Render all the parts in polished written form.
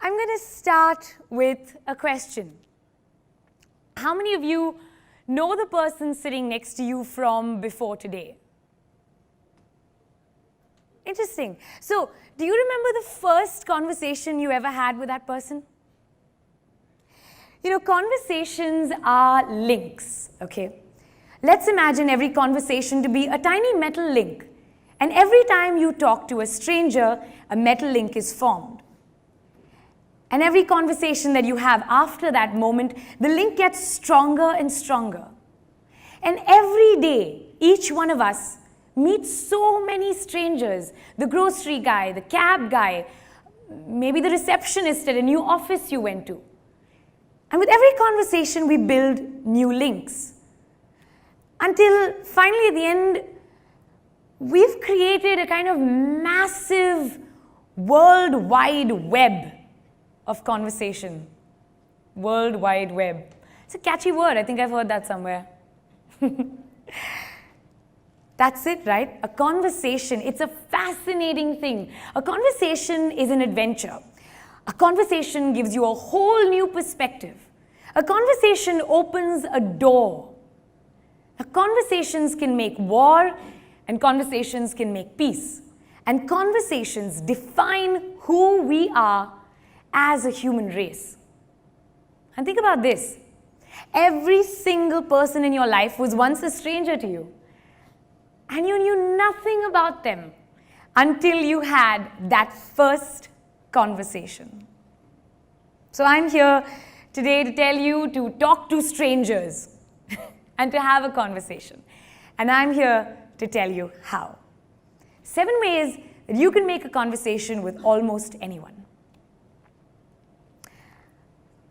I'm going to start with a question. How many of you know the person sitting next to you from before today? Interesting. So, do you remember the first conversation you ever had with that person? You know, conversations are links, okay? Let's imagine every conversation to be a tiny metal link. And every time you talk to a stranger, a metal link is formed. And every conversation that you have after that moment, the link gets stronger and stronger. And every day, each one of us meets so many strangers. The grocery guy, the cab guy, maybe the receptionist at a new office you went to. And with every conversation, we build new links. Until finally at the end, we've created a kind of massive World Wide Web of conversation. World Wide Web. It's a catchy word. I think I've heard that somewhere. That's it, right? A conversation. It's a fascinating thing. A conversation is an adventure. A conversation gives you a whole new perspective. A conversation opens a door. Conversations can make war, and conversations can make peace. And conversations define who we are as a human race. And think about this. Every single person in your life was once a stranger to you. And you knew nothing about them until you had that first conversation. So I'm here today to tell you to talk to strangers and to have a conversation. And I'm here to tell you how. 7 ways that you can make a conversation with almost anyone.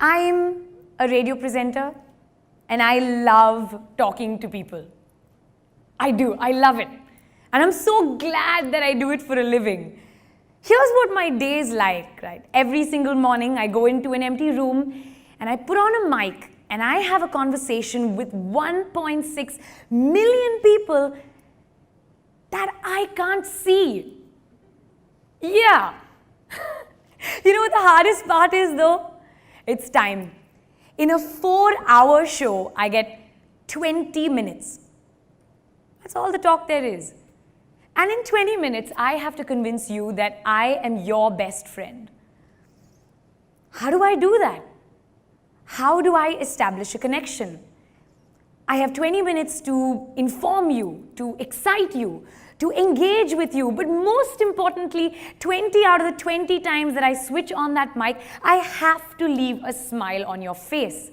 I'm a radio presenter and I love talking to people. I do, I love it. And I'm so glad that I do it for a living. Here's what my day is like, right? Every single morning I go into an empty room and I put on a mic and I have a conversation with 1.6 million people that I can't see. Yeah. You know what the hardest part is though? It's time. In a 4-hour show, I get 20 minutes. That's all the talk there is. And in 20 minutes, I have to convince you that I am your best friend. How do I do that? How do I establish a connection? I have 20 minutes to inform you, to excite you, to engage with you, but most importantly, 20 out of the 20 times that I switch on that mic, I have to leave a smile on your face.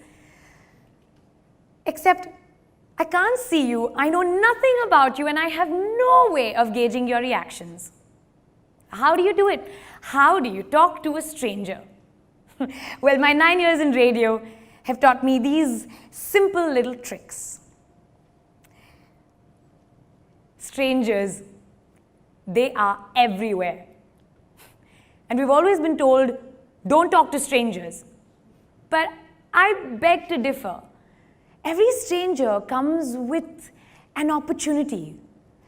Except, I can't see you, I know nothing about you, and I have no way of gauging your reactions. How do you do it? How do you talk to a stranger? Well, my 9 years in radio have taught me these simple little tricks. Strangers, they are everywhere. And we've always been told, don't talk to strangers. But I beg to differ. Every stranger comes with an opportunity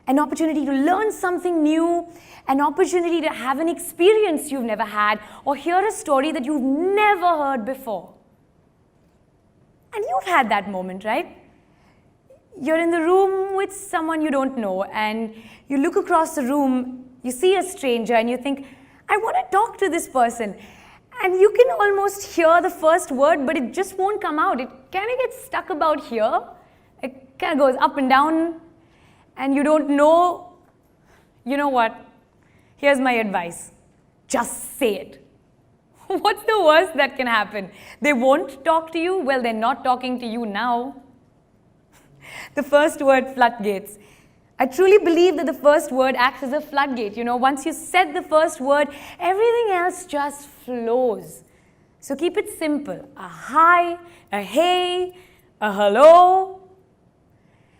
to learn something new, an opportunity to have an experience you've never had, or hear a story that you've never heard before. And you've had that moment, right? You're in the room with someone you don't know, and you look across the room, you see a stranger, and you think, I want to talk to this person. And you can almost hear the first word, but it just won't come out. It kind of gets stuck about here. It kind of goes up and down, and you don't know. You know what? Here's my advice. Just say it. What's the worst that can happen? They won't talk to you? Well, they're not talking to you now. The first word, floodgates. I truly believe that the first word acts as a floodgate. You know, once you said the first word, everything else just flows. So keep it simple. A hi, a hey, a hello.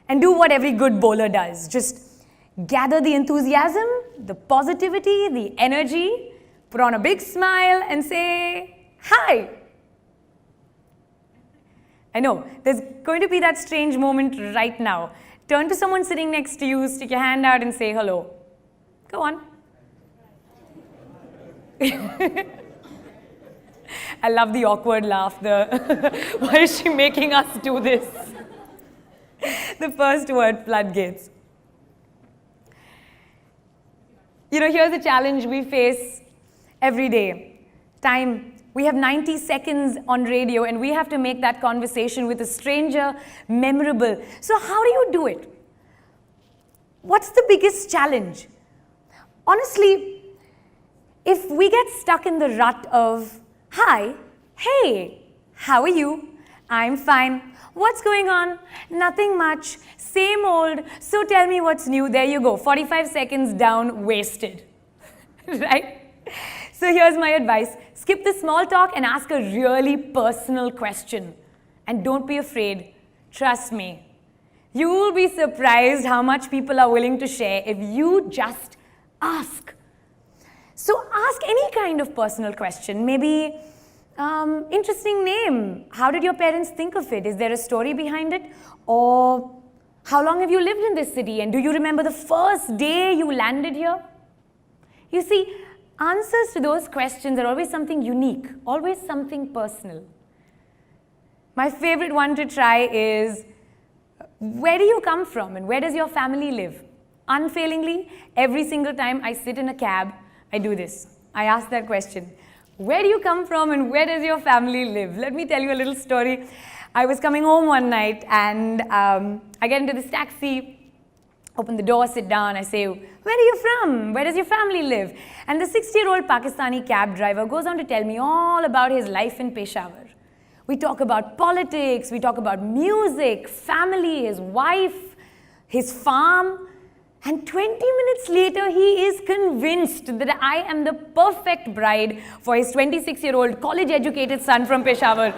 And do what every good bowler does. Just gather the enthusiasm, the positivity, the energy, put on a big smile and say, hi. I know, there's going to be that strange moment right now. Turn to someone sitting next to you, stick your hand out and say hello. Go on. I love the awkward laugh. Why is she making us do this? The first word, floodgates. You know, here's a challenge we face every day. Time. We have 90 seconds on radio and we have to make that conversation with a stranger memorable. So how do you do it? What's the biggest challenge? Honestly, if we get stuck in the rut of, hi, hey, how are you? I'm fine. What's going on? Nothing much. Same old. So tell me what's new. There you go. 45 seconds down, wasted. Right? So here's my advice. Skip the small talk and ask a really personal question. And don't be afraid. Trust me. You will be surprised how much people are willing to share if you just ask. So ask any kind of personal question. Maybe, interesting name. How did your parents think of it? Is there a story behind it? Or how long have you lived in this city? And do you remember the first day you landed here? You see, answers to those questions are always something unique, always something personal. My favorite one to try is, where do you come from and where does your family live? Unfailingly, every single time I sit in a cab, I do this. I ask that question. Where do you come from and where does your family live? Let me tell you a little story. I was coming home one night and I get into this taxi, open the door, sit down, I say, where are you from? Where does your family live? And the 60-year-old Pakistani cab driver goes on to tell me all about his life in Peshawar. We talk about politics, we talk about music, family, his wife, his farm. And 20 minutes later, he is convinced that I am the perfect bride for his 26-year-old college-educated son from Peshawar.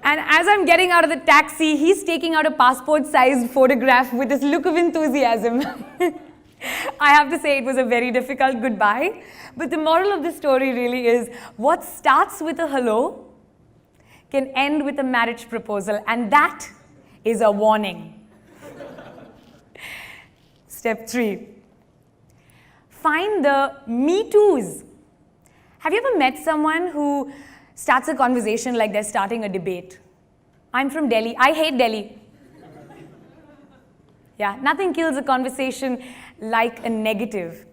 And as I'm getting out of the taxi, he's taking out a passport-sized photograph with this look of enthusiasm. I have to say it was a very difficult goodbye. But the moral of the story really is, what starts with a hello can end with a marriage proposal. And that is a warning. Step 3. Find the me toos. Have you ever met someone who starts a conversation like they're starting a debate? I'm from Delhi. I hate Delhi. Yeah, nothing kills a conversation like a negative.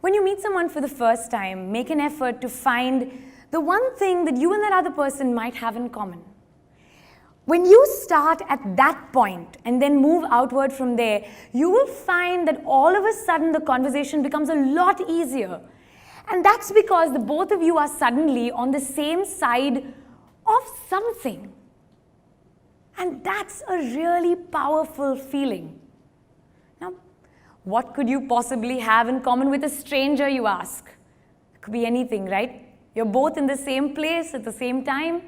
When you meet someone for the first time, make an effort to find the one thing that you and that other person might have in common. When you start at that point and then move outward from there, you will find that all of a sudden the conversation becomes a lot easier. And that's because the both of you are suddenly on the same side of something. And that's a really powerful feeling. Now, what could you possibly have in common with a stranger, you ask? It could be anything, right? You're both in the same place at the same time.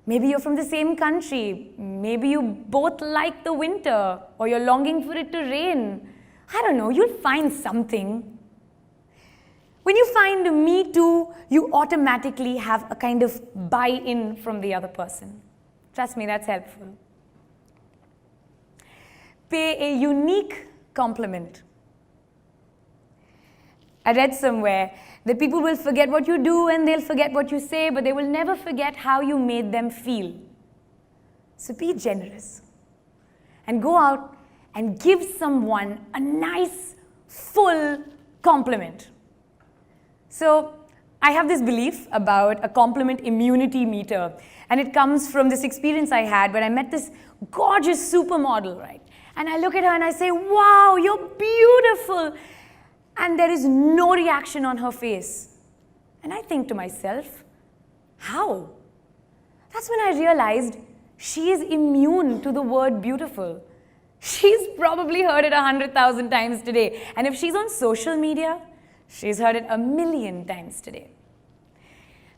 Maybe you're from the same country. Maybe you both like the winter, or you're longing for it to rain. I don't know, you'll find something. When you find a me too, you automatically have a kind of buy-in from the other person. Trust me, that's helpful. Pay a unique compliment. I read somewhere that people will forget what you do and they'll forget what you say, but they will never forget how you made them feel. So be generous and go out and give someone a nice, full compliment. So I have this belief about a compliment immunity meter, and it comes from this experience I had when I met this gorgeous supermodel, right? And I look at her and I say, wow, you're beautiful. And there is no reaction on her face. And I think to myself, how? That's when I realized she is immune to the word beautiful. She's probably heard it 100,000 times today. And if she's on social media, she's heard it 1,000,000 times today.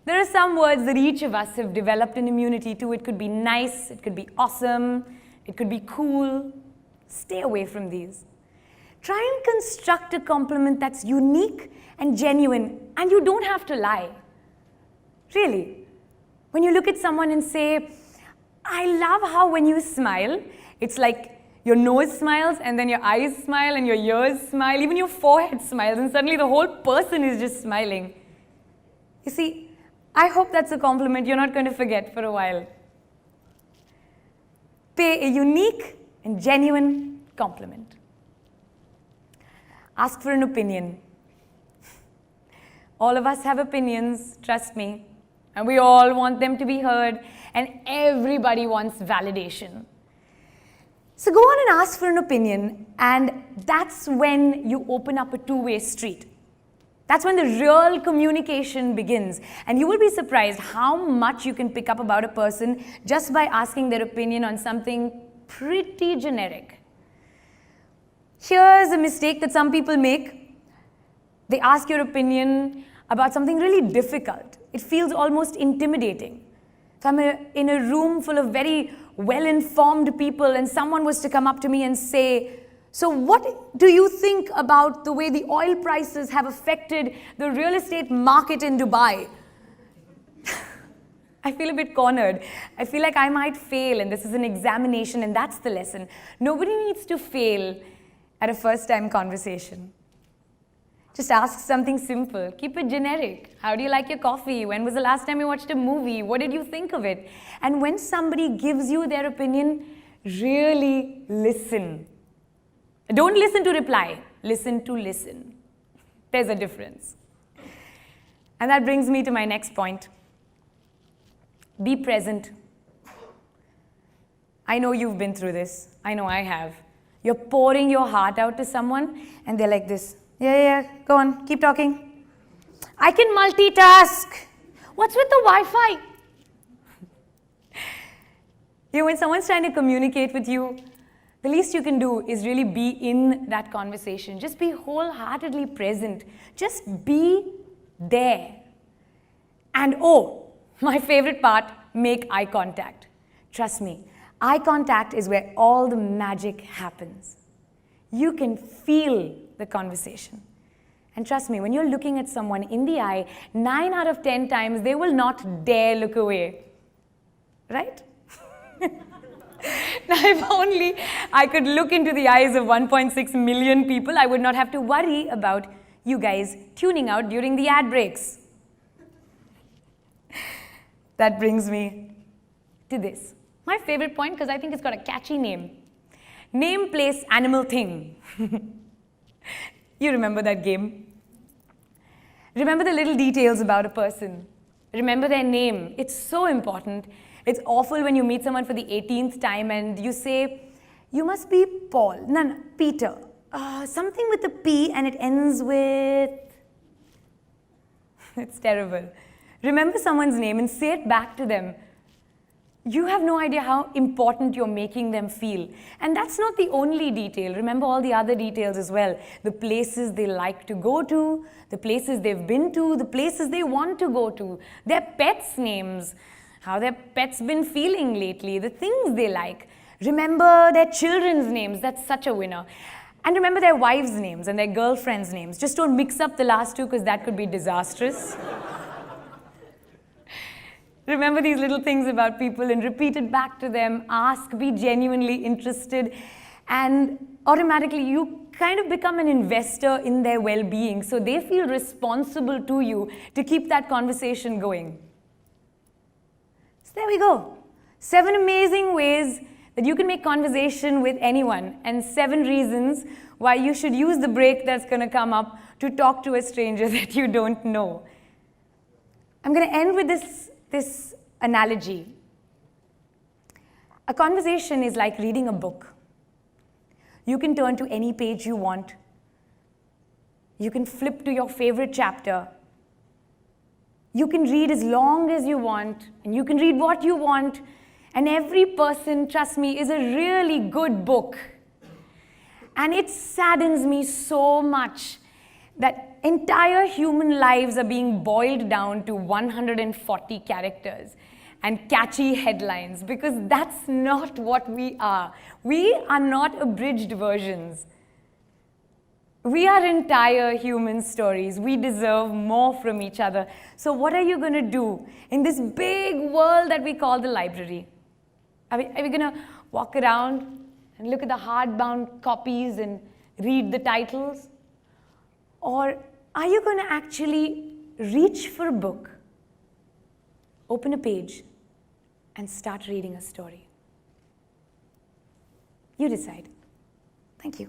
There are some words that each of us have developed an immunity to. It could be nice, it could be awesome, it could be cool. Stay away from these. Try and construct a compliment that's unique and genuine, and you don't have to lie. Really. When you look at someone and say, I love how when you smile, it's like your nose smiles, and then your eyes smile, and your ears smile, even your forehead smiles, and suddenly the whole person is just smiling. You see, I hope that's a compliment you're not going to forget for a while. Pay a unique and genuine compliment. Ask for an opinion. All of us have opinions, trust me, and we all want them to be heard, and everybody wants validation. So go on and ask for an opinion, and that's when you open up a two-way street. That's when the real communication begins, and you will be surprised how much you can pick up about a person just by asking their opinion on something pretty generic. Here's a mistake that some people make. They ask your opinion about something really difficult. It feels almost intimidating. If I'm in a room full of very well-informed people and someone was to come up to me and say, so what do you think about the way the oil prices have affected the real estate market in Dubai? I feel a bit cornered. I feel like I might fail, and this is an examination, and that's the lesson. Nobody needs to fail at a first-time conversation. Just ask something simple. Keep it generic. How do you like your coffee? When was the last time you watched a movie? What did you think of it? And when somebody gives you their opinion, really listen. Don't listen to reply. Listen to listen. There's a difference. And that brings me to my next point. Be present. I know you've been through this. I know I have. You're pouring your heart out to someone, and they're like this. Yeah, go on, keep talking. I can multitask. What's with the Wi-Fi? When someone's trying to communicate with you, the least you can do is really be in that conversation. Just be wholeheartedly present. Just be there. And my favorite part, make eye contact. Trust me, eye contact is where all the magic happens. You can feel the conversation. And trust me, when you're looking at someone in the eye, 9 out of 10 times, they will not dare look away. Right? Now, if only I could look into the eyes of 1.6 million people, I would not have to worry about you guys tuning out during the ad breaks. That brings me to this. My favorite point, because I think it's got a catchy name. Name, place, animal, thing. You remember that game? Remember the little details about a person. Remember their name. It's so important. It's awful when you meet someone for the 18th time and you say, you must be Paul. No, Peter. Something with a P and it ends with... It's terrible. Remember someone's name and say it back to them. You have no idea how important you're making them feel. And that's not the only detail. Remember all the other details as well. The places they like to go to, the places they've been to, the places they want to go to, their pets' names, how their pets been feeling lately, the things they like. Remember their children's names. That's such a winner. And remember their wives' names and their girlfriends' names. Just don't mix up the last two because that could be disastrous. Remember these little things about people and repeat it back to them. Ask, be genuinely interested, and automatically you kind of become an investor in their well-being, so they feel responsible to you to keep that conversation going. So there we go. 7 amazing ways that you can make conversation with anyone, and 7 reasons why you should use the break that's going to come up to talk to a stranger that you don't know. I'm going to end with this analogy. A conversation is like reading a book. You can turn to any page you want. You can flip to your favorite chapter. You can read as long as you want, and you can read what you want. And every person, trust me, is a really good book. And it saddens me so much that entire human lives are being boiled down to 140 characters and catchy headlines, because that's not what we are. We are not abridged versions. We are entire human stories. We deserve more from each other. So what are you going to do in this big world that we call the library? Are we going to walk around and look at the hardbound copies and read the titles? Or are you going to actually reach for a book, open a page, and start reading a story. You decide. Thank you.